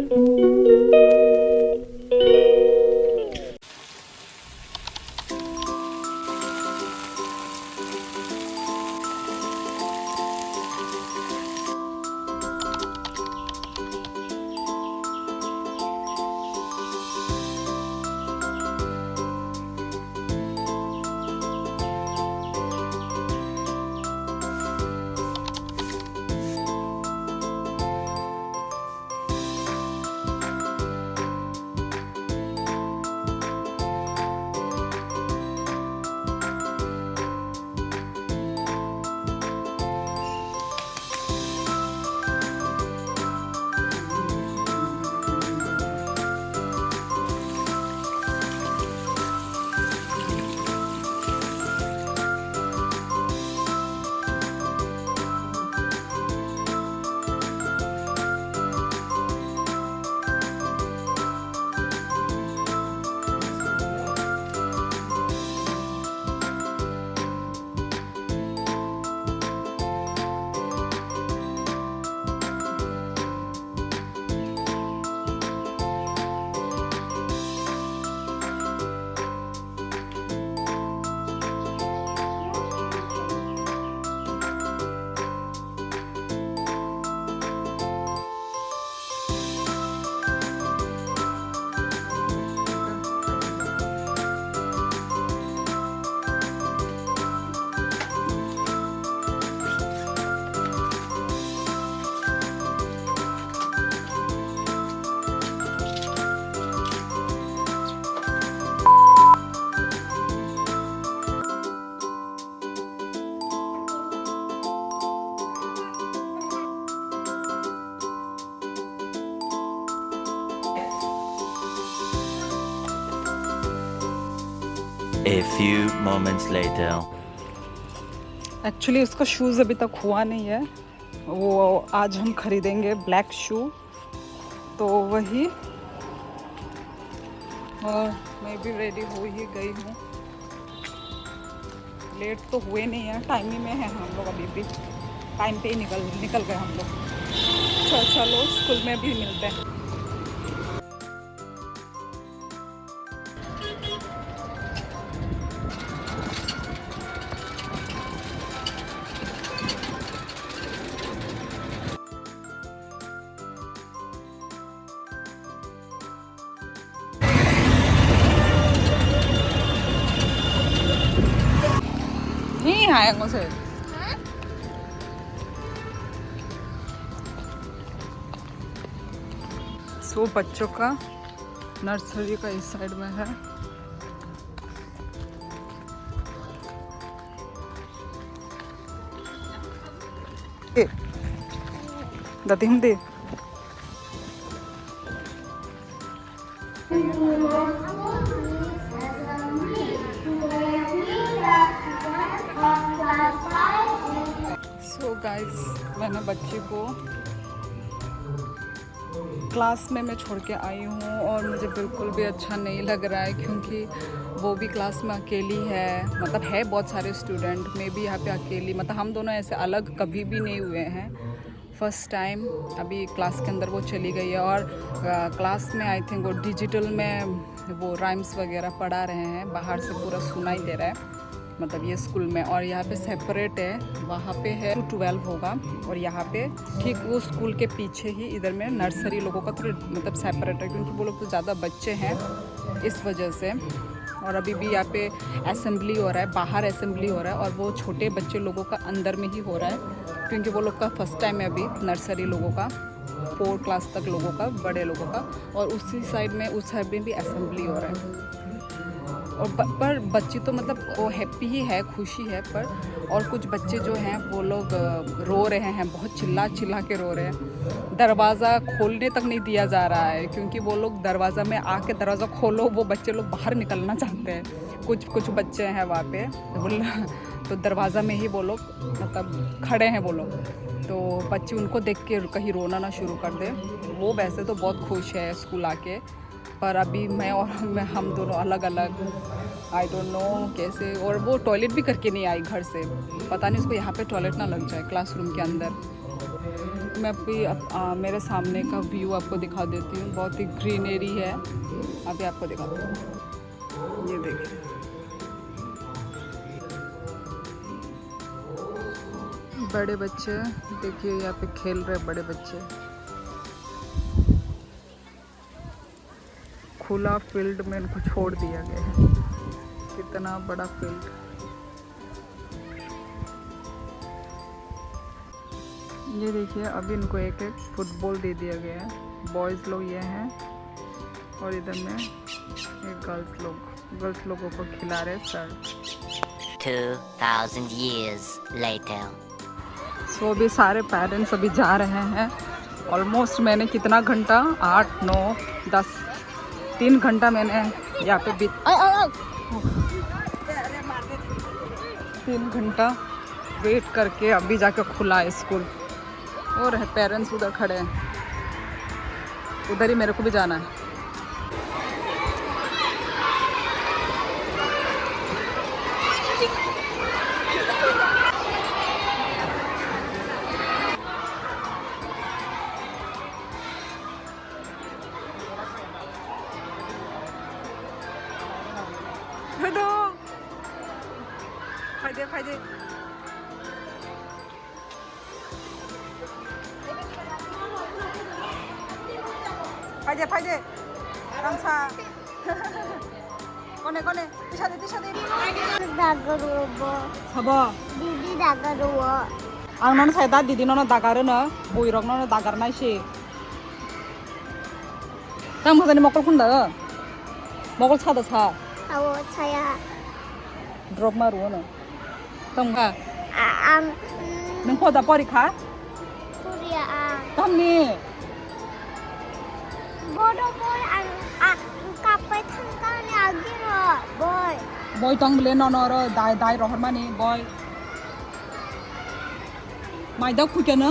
A few moments later. Actually उसका shoes अभी तक हुआ नहीं है, वो आज हम खरीदेंगे ब्लैक शू, तो वही। और मैं भी रेडी हो ही गई हूँ, लेट तो हुए नहीं है, टाइम ही में है हम लोग, अभी भी टाइम पे ही निकल गए हम लोग। चलो स्कूल में भी मिलते हैं। नहीं आएंगे से सो बच्चों का नर्सरी का इस साइड में है। दादी हम दे सो गाइस, मैंने बच्ची को क्लास में मैं छोड़ के आई हूँ और मुझे बिल्कुल भी अच्छा नहीं लग रहा है, क्योंकि वो भी क्लास में अकेली है। मतलब है बहुत सारे स्टूडेंट, मैं भी यहाँ पे अकेली, मतलब हम दोनों ऐसे अलग कभी भी नहीं हुए हैं, फर्स्ट टाइम अभी क्लास के अंदर वो चली गई है। और क्लास में आई थिंक वो डिजिटल में वो राइम्स वगैरह पढ़ा रहे हैं, बाहर से पूरा सुनाई दे रहा है, मतलब ये स्कूल में। और यहाँ पे सेपरेट है, वहाँ पे है 2-12 होगा, और यहाँ पे ठीक वो स्कूल के पीछे ही इधर में नर्सरी लोगों का थोड़ा मतलब सेपरेट है, क्योंकि वो लोग तो ज़्यादा बच्चे हैं इस वजह से। और अभी भी यहाँ पे असेंबली हो रहा है, बाहर असेंबली हो रहा है, और वो छोटे बच्चे लोगों का अंदर में ही हो रहा है, क्योंकि वो लोग का फर्स्ट टाइम है अभी नर्सरी लोगों का, 4 क्लास तक लोगों का, बड़े लोगों का। और उसी साइड में उस साइड में भी असेंबली हो रहा है। और पर बच्ची तो मतलब वो हैप्पी ही है, खुशी है, पर और कुछ बच्चे जो हैं वो लोग रो रहे हैं, बहुत चिल्ला के रो रहे हैं। दरवाज़ा खोलने तक नहीं दिया जा रहा है, क्योंकि वो लोग दरवाज़ा में आके दरवाज़ा खोलो, वो बच्चे लोग बाहर निकलना चाहते हैं। कुछ बच्चे हैं वहाँ पे तो दरवाज़ा में ही वो लोग मतलब खड़े हैं वो लोग, तो बच्चे उनको देख के कहीं रोना ना शुरू कर दे। वो वैसे तो बहुत खुश है स्कूल आके, पर अभी मैं हम दोनों अलग अलग, आई डोंट नो कैसे। और वो टॉयलेट भी करके नहीं आई घर से, पता नहीं उसको यहाँ पे टॉयलेट ना लग जाए क्लासरूम के अंदर। मैं अभी मेरे सामने का व्यू आपको दिखा देती हूँ। बहुत ही ग्रीनरी है, अभी आपको दिखाती हूँ। ये देखिए, बड़े बच्चे देखिए यहाँ पे खेल रहे बड़े बच्चे। खुला फील्ड में इनको छोड़ दिया गया है, कितना बड़ा फील्ड। ये देखिए, अभी इनको एक एक फुटबॉल दे दिया गया है। बॉयज़ लोग ये हैं और इधर में एक गर्ल्स लोगों को खिला रहे सर। 2000 years later. सो अभी सारे पेरेंट्स अभी जा रहे हैं। ऑलमोस्ट मैंने कितना घंटा, 8, 9, 10, 3 घंटा मैंने यहाँ पे 3 घंटा वेट करके अभी जाके खुला है स्कूल। और है पेरेंट्स उधर खड़े हैं, उधर ही मेरे को भी जाना है। हेलो, फायदे फायदे फायदे फायदे ramsa कोने कोने 티셔츠 나가로워. 사봐 디디 나가로워. 안 너는 사이다 디디 너는 나가르나 오이럭 너는 나가르나시 땅 사장님 먹을 군다 먹을 차다 사 아워 차야. 드롭 마루는 땅가 안 능포다 버리 가 소리야. 땅니 뭐로 까빠이 탄간에 아기로 뭘. boy tong bele nonoro dai rohor mani boy mai da khukena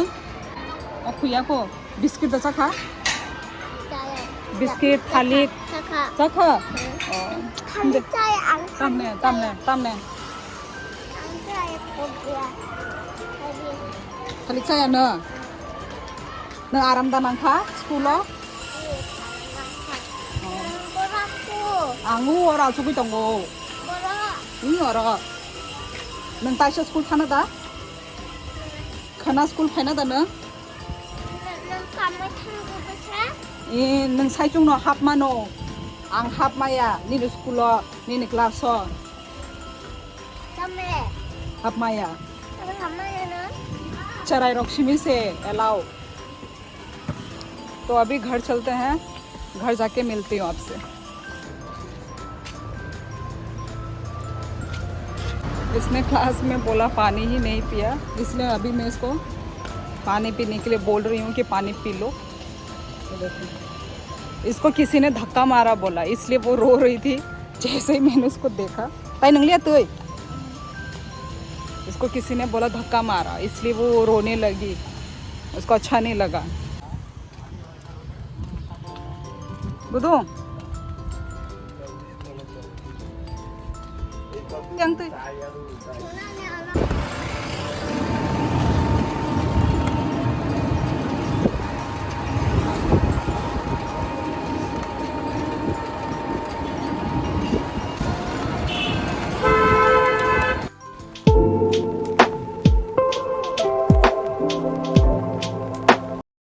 o khuya ko biscuit da chakha 짜야. biscuit thalik 차카. chakha 칼리 짜야 안 tamne 안 짜야 거기야. thalik chaya na na aram da nang kha school lo 뭐라고? angu ora chugi tongo 뭐라? ing ora nang ta school thana da khana school phaina da na 넌 까만 탄 거부터? e nang sai chung no hap mano ang hap maya ni school lo ni class so 다음에 hap maya 가면은 चराई रक्षिमी से allow. तो अभी घर चलते हैं, घर जाके मिलती हूँ आपसे। इसने क्लास में बोला पानी ही नहीं पिया, इसलिए अभी मैं इसको पानी पीने के लिए बोल रही हूँ कि पानी पी लो। तो देखो, इसको किसी ने धक्का मारा बोला, इसलिए वो रो रही थी। जैसे ही मैंने उसको देखा ताई नंगलिया तो इसको किसी ने बोला धक्का मारा, इसलिए वो रोने लगी, उसको अच्छा नहीं लगा। बुधो